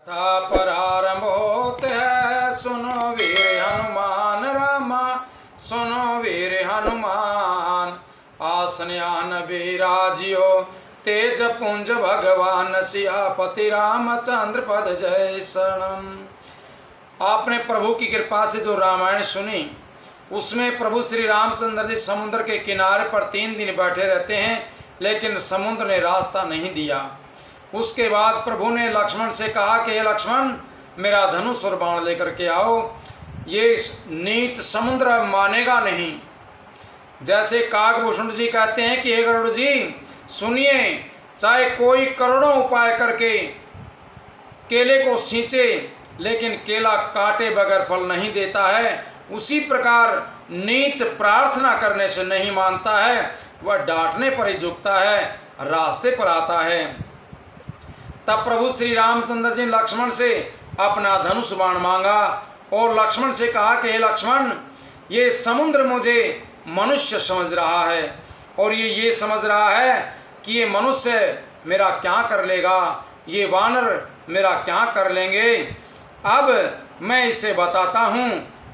था प्रारंभ होते है, सुनो वीर हनुमान रामा, सुनो वीर हनुमान। आसन्यान विराजियो तेज पुंज भगवान, सियापति रामचंद्र पद जय शरणम। आपने प्रभु की कृपा से जो रामायण सुनी, उसमें प्रभु श्री रामचंद्र जी समुद्र के किनारे पर 3 दिन बैठे रहते हैं, लेकिन समुद्र ने रास्ता नहीं दिया। उसके बाद प्रभु ने लक्ष्मण से कहा कि हे लक्ष्मण, मेरा धनुष और बाण लेकर के आओ, ये नीच समुद्र मानेगा नहीं। जैसे काकभूषण जी कहते हैं कि हे गरुड़ जी सुनिए, चाहे कोई करोड़ों उपाय करके केले को सींचे, लेकिन केला काटे बगैर फल नहीं देता है, उसी प्रकार नीच प्रार्थना करने से नहीं मानता है, वह डांटने पर ही झुकता है, रास्ते पर आता है। तब प्रभु श्री रामचंद्र जी लक्ष्मण से अपना धनुष बाण मांगा और लक्ष्मण से कहा कि हे लक्ष्मण, ये समुद्र मुझे मनुष्य समझ रहा है और ये समझ रहा है कि ये मनुष्य मेरा क्या कर लेगा, ये वानर मेरा क्या कर लेंगे। अब मैं इसे बताता हूँ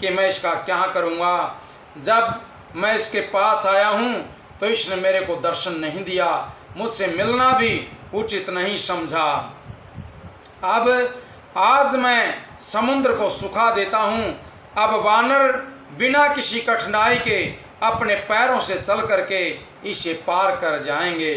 कि मैं इसका क्या करूँगा। जब मैं इसके पास आया हूँ तो इसने मेरे को दर्शन नहीं दिया, मुझसे मिलना भी उचित नहीं समझा। अब आज मैं समुद्र को सुखा देता हूँ। अब वानर बिना किसी कठिनाई के अपने पैरों से चल करके इसे पार कर जाएंगे।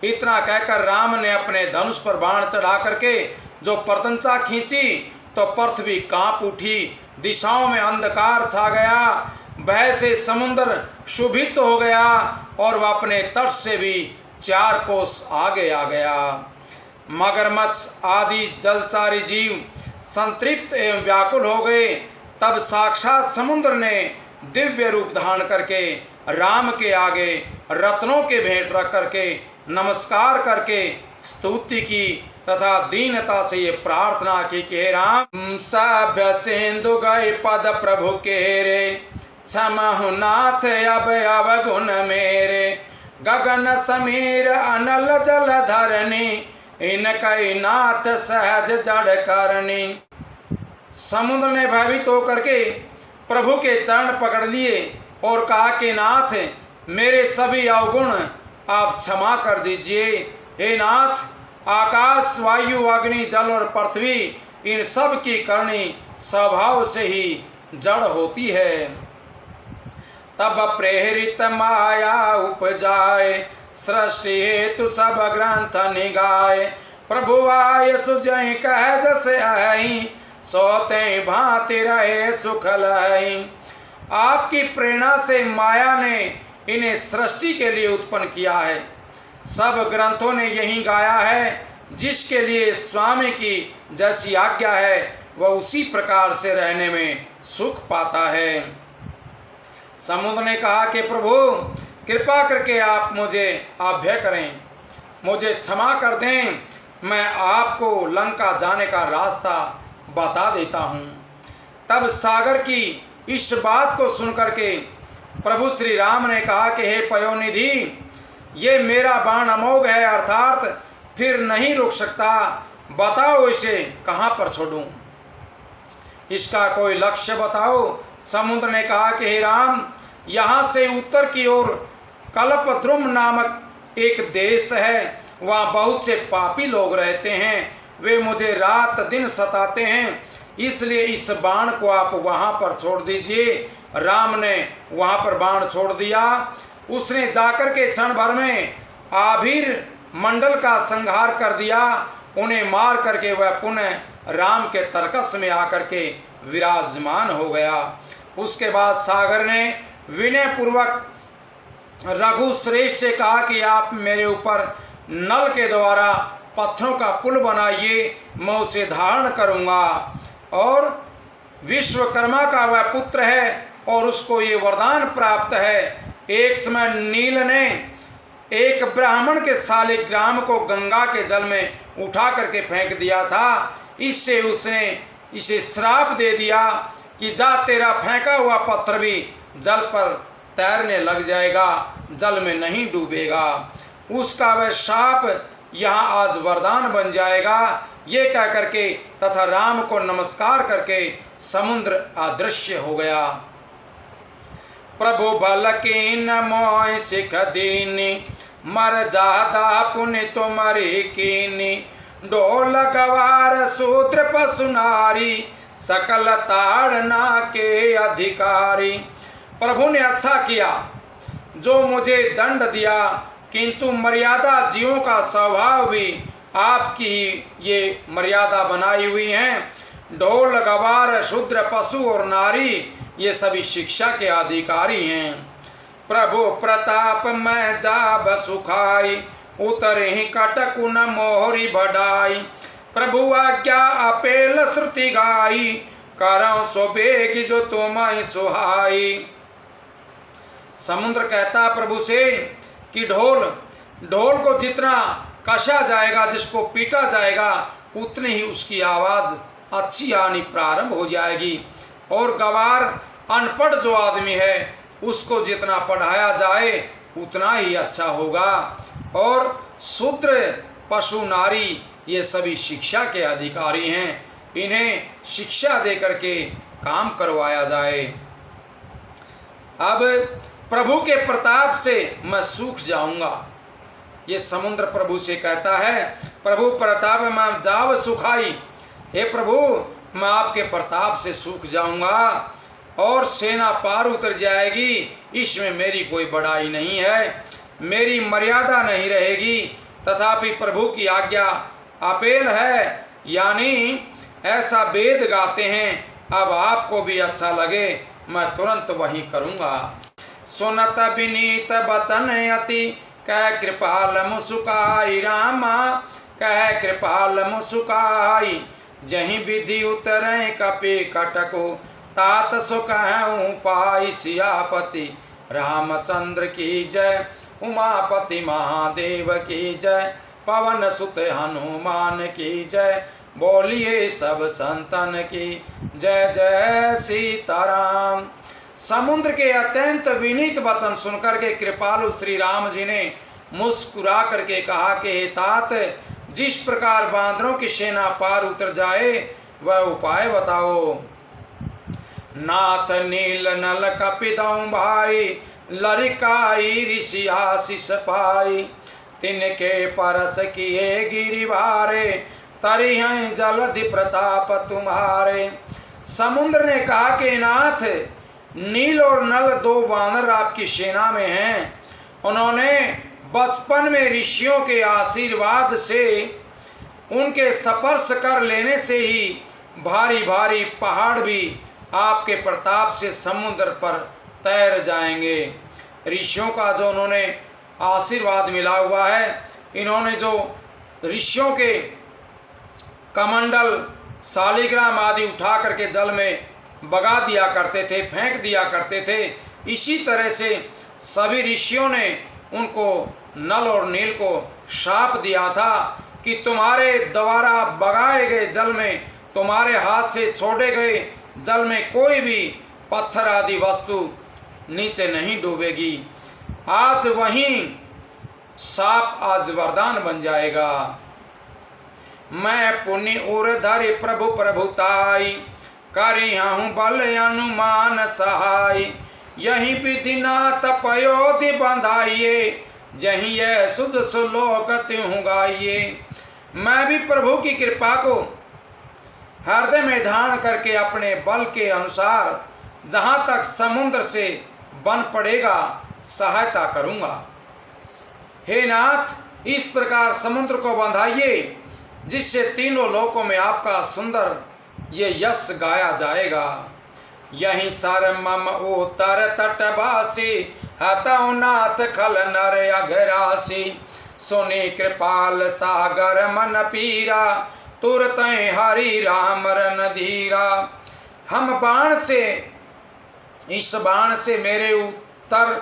इतना कहकर राम ने अपने धनुष पर बाण चढ़ा करके जो प्रतंचा खींची तो पृथ्वी कांप उठी, दिशाओं में अंधकार छा गया, भय से समुद्र शुभित हो गया और वह अपने तट से भी 4 कोस आगे आ गया। मगरमच्छ आदि जलचारी जीव संतृप्त एवं व्याकुल हो गए। तब साक्षात समुद्र ने दिव्य रूप धारण करके राम के आगे रत्नों के भेंट रख करके नमस्कार करके स्तुति की तथा दीनता से ये प्रार्थना की कि हे राम, सभ्य सिंधु गए पद प्रभु के रे, क्षमहु नाथ अब अवगुण मेरे, गगन समीर अनल जल धरनी, इनकई नाथ सहज जड़ करनी। समुद्र ने भयभीत होकर के प्रभु के चरण पकड़ लिए और कहा कि नाथ, मेरे सभी अवगुण आप क्षमा कर दीजिए। हे नाथ, आकाश वायु अग्नि जल और पृथ्वी इन सब की करनी स्वभाव से ही जड़ होती है। तब प्रेरित माया उपजाए, सृष्टि हेतु सब ग्रंथ निगाए, प्रभु आय सुजय कह जस आई, सोते भांति रहे सुख लाई। आपकी प्रेरणा से माया ने इन्हें सृष्टि के लिए उत्पन्न किया है। सब ग्रंथों ने यही गाया है, जिसके लिए स्वामी की जैसी आज्ञा है वह उसी प्रकार से रहने में सुख पाता है। समुद्र ने कहा कि प्रभु कृपा करके आप मुझे अभय करें, मुझे क्षमा कर दें, मैं आपको लंका जाने का रास्ता बता देता हूँ। तब सागर की इस बात को सुनकर के प्रभु श्री राम ने कहा कि हे पयोनिधि, ये मेरा बाण अमोघ है, अर्थात फिर नहीं रुक सकता, बताओ इसे कहाँ पर छोड़ूं, इसका कोई लक्ष्य बताओ। समुद्र ने कहा कि हे राम, यहाँ से उत्तर की ओर कल्पद्रुम नामक एक देश है, वहाँ बहुत से पापी लोग रहते हैं, वे मुझे रात दिन सताते हैं, इसलिए इस बाण को आप वहाँ पर छोड़ दीजिए। राम ने वहाँ पर बाण छोड़ दिया। उसने जाकर के क्षण भर में आभीर मंडल का संहार कर दिया। उन्हें मार करके वह पुनः राम के तरकस में आकर के विराजमान हो गया। उसके बाद सागर ने विनय पूर्वक रघु श्रेष्ठ से कहा कि आप मेरे ऊपर नल के द्वारा पत्थरों का पुल बनाइए, मैं उसे धारण करूँगा। और विश्वकर्मा का वह पुत्र है और उसको ये वरदान प्राप्त है। एक समय नील ने एक ब्राह्मण के शालिग्राम को गंगा के जल में उठा करके फेंक दिया था। इससे उसने इसे श्राप दे दिया कि जा, तेरा फेंका हुआ पत्थर भी जल पर तैरने लग जाएगा, जल में नहीं डूबेगा। उसका वह शाप यहाँ आज वरदान बन जाएगा। ये कह करके तथा राम को नमस्कार करके समुद्र अदृश्य हो गया। प्रभु भल कीन मोह सिख दीनी, मर जादा पुनि तुमरी कीनी। ढोल गवार सूत्र पशु नारी, सकल ताड़ना के अधिकारी। प्रभु ने अच्छा किया जो मुझे दंड दिया, किंतु मर्यादा जीवों का स्वभाव भी आपकी ही ये मर्यादा बनाई हुई है। ढोल गवार शूद्र पशु और नारी ये सभी शिक्षा के अधिकारी हैं। प्रभु प्रताप में जाब सुखाई, उतरे ही कटकु न मोहरी बढ़ाई। प्रभु आज्ञा अपेल श्रुति गाई, करौ सो बेग जो तुमहि सुहाई। समुद्र कहता प्रभु से कि ढोल को जितना कसा जाएगा, जिसको पीटा जाएगा, उतनी ही उसकी आवाज़ अच्छी आनी प्रारंभ हो जाएगी। और गवार अनपढ़ जो आदमी है उसको जितना पढ़ाया जाए उतना ही अच्छा होगा। और शूद्र पशु नारी ये सभी शिक्षा के अधिकारी हैं, इन्हें शिक्षा दे करके काम करवाया जाए। अब प्रभु के प्रताप से मैं सूख जाऊंगा, ये समुद्र प्रभु से कहता है। प्रभु प्रताप में जाव सुखाई, हे प्रभु मैं आपके प्रताप से सूख जाऊंगा और सेना पार उतर जाएगी, इसमें मेरी कोई बड़ाई नहीं है, मेरी मर्यादा नहीं रहेगी। तथापि प्रभु की आज्ञा अपेल है, यानी ऐसा वेद गाते हैं, अब आपको भी अच्छा लगे मैं तुरंत वही करूँगा। सुनत विनीत बचन अति, कह कृपाल मुसुकाई रामा, कह कृपाल मुसुकाई। जहीं विधि उतरे कपि कटको, तात सो कहूँ पाई। सियापति रामचंद्र की जय, उमापति महादेव की जय, पवन सुत हनुमान की जय। बोलिए सब संतन की जय जय सीताराम। समुद्र के अत्यंत विनीत वचन सुनकर के कृपालु श्री राम जी ने मुस्कुरा करके कहा कि हे तात, जिस प्रकार बांदरों की सेना पार उतर जाए वह उपाय बताओ। नाथ नील नल कपिदौ भाई, लरिकाई ऋषि आशीष पाई। तिनके परस किए गिरिवारे, तरी हैं जलधि प्रताप तुम्हारे। समुद्र ने कहा कि नाथ, नील और नल दो वानर आपकी सेना में हैं, उन्होंने बचपन में ऋषियों के आशीर्वाद से, उनके स्पर्श कर लेने से ही भारी भारी पहाड़ भी आपके प्रताप से समुद्र पर तैर जाएंगे। ऋषियों का जो उन्होंने आशीर्वाद मिला हुआ है, इन्होंने जो ऋषियों के कमंडल शालिग्राम आदि उठा करके जल में बगा दिया करते थे, फेंक दिया करते थे, इसी तरह से सभी ऋषियों ने उनको नल और नील को शाप दिया था कि तुम्हारे द्वारा बगाए गए जल में, तुम्हारे हाथ से छोड़े गए जल में कोई भी पत्थर आदि वस्तु नीचे नहीं डूबेगी। आज वहीं साप आज वरदान बन जाएगा। मैं पुण्य उर धरि प्रभु प्रभुताई, करी हूँ बल अनुमान सहाय। यही विधि नाथ पयोधि बंधाइए, जहीं यह सुध सुलोक त्यों गाइए। मैं भी प्रभु की कृपा को हृदय में धारण करके अपने बल के अनुसार जहाँ तक समुद्र से बन पड़ेगा सहायता करूँगा। हे नाथ, इस प्रकार समुद्र को बंधाइए जिससे तीनों लोकों में आपका सुंदर ये यश गाया जाएगा। यहीं सर मम उतर तटवासी, हतौ नाथ खल नर अघरासी। सुनी कृपाल सागर मन पीरा, तुरत हरि राम रन धीरा। हम बाण से, इस बाण से मेरे उत्तर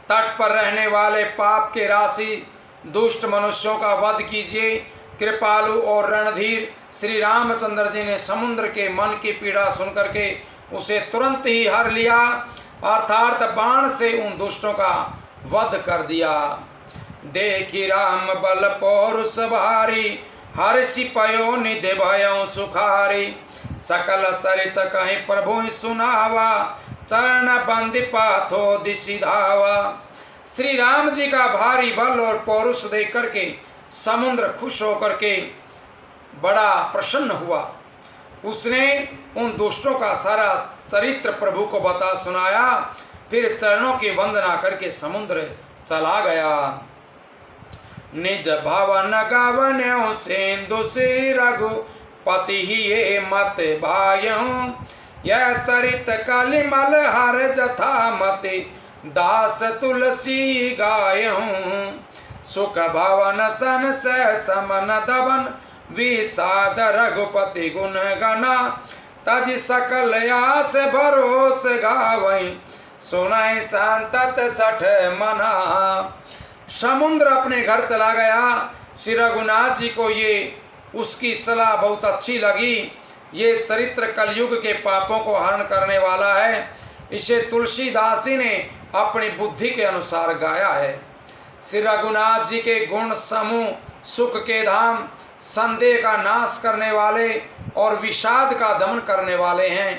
तट पर रहने वाले पाप के राशि दुष्ट मनुष्यों का वध कीजिए। कृपालु और रणधीर श्री रामचंद्र जी ने समुद्र के मन की पीड़ा सुनकर के उसे तुरंत ही हर लिया, अर्थात बाण से उन दुष्टों का वध कर दिया। देखी राम बल पौरुष भारी, हर्षि पयो निधि भयो सुखारी, सकल चरित कहीं प्रभु सुनावा, चरण बंदी पाथो दिशि धावा। श्री राम जी का भारी बल और पौरुष देख करके समुद्र खुश होकर के बड़ा प्रसन्न हुआ। उसने उन दुष्टों का सारा चरित्र प्रभु को बता सुनाया, फिर चरणों की वंदना करके समुद्र चला गया। निज भवन गवन सिंधु श्री रघुपति ही ये मत भायऊं, यह चरित कलिमल हर जथा मति दास तुलसी गायऊं। सुख भवन सन से समन दबन विषाद रघुपति गुण गना, तज सकल आस भरोस गावई, सुनाई संतत सठ मना। समुद्र अपने घर चला गया। श्री रघुनाथ जी को ये उसकी सलाह बहुत अच्छी लगी। ये चरित्र कलयुग के पापों को हरण करने वाला है। इसे तुलसीदास जी ने अपनी बुद्धि के अनुसार गाया है। श्री रघुनाथ जी के गुण समूह सुख के धाम, संदेह का नाश करने वाले और विषाद का दमन करने वाले हैं।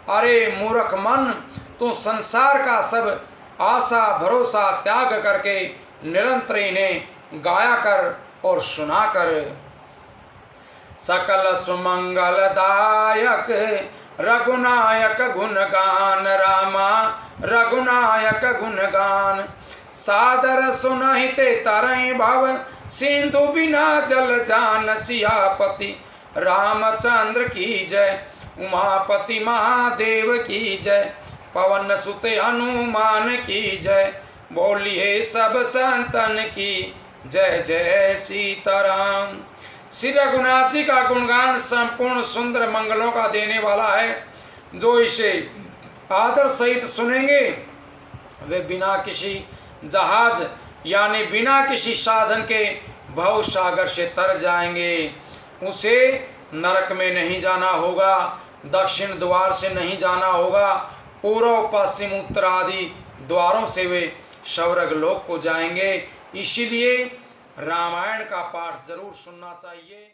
अरे मूर्ख मन, तू संसार का सब आशा भरोसा त्याग करके निरंतर इन्हें गाया कर और सुना कर। सकल सुमंगलदायक रघुनायक गुणगान, रामा रघुनायक गुणगान। सादर सुनहिते तरई भव, सिंधु बिना जल जान। सियापति रामचंद्र की जय, उमापति महादेव की जय। पवन सुत हनुमान की जय, बोलिए सब संतन की जय जय सीताराम। श्री रघुनाथ जी का गुणगान संपूर्ण सुंदर मंगलों का देने वाला है। जो इसे आदर सहित सुनेंगे वे बिना किसी जहाज यानी बिना किसी साधन के भव सागर से तर जाएंगे। उसे नरक में नहीं जाना होगा, दक्षिण द्वार से नहीं जाना होगा, पूर्व पश्चिम उत्तर आदि द्वारों से वे स्वर्ग लोक को जाएंगे। इसीलिए रामायण का पाठ जरूर सुनना चाहिए।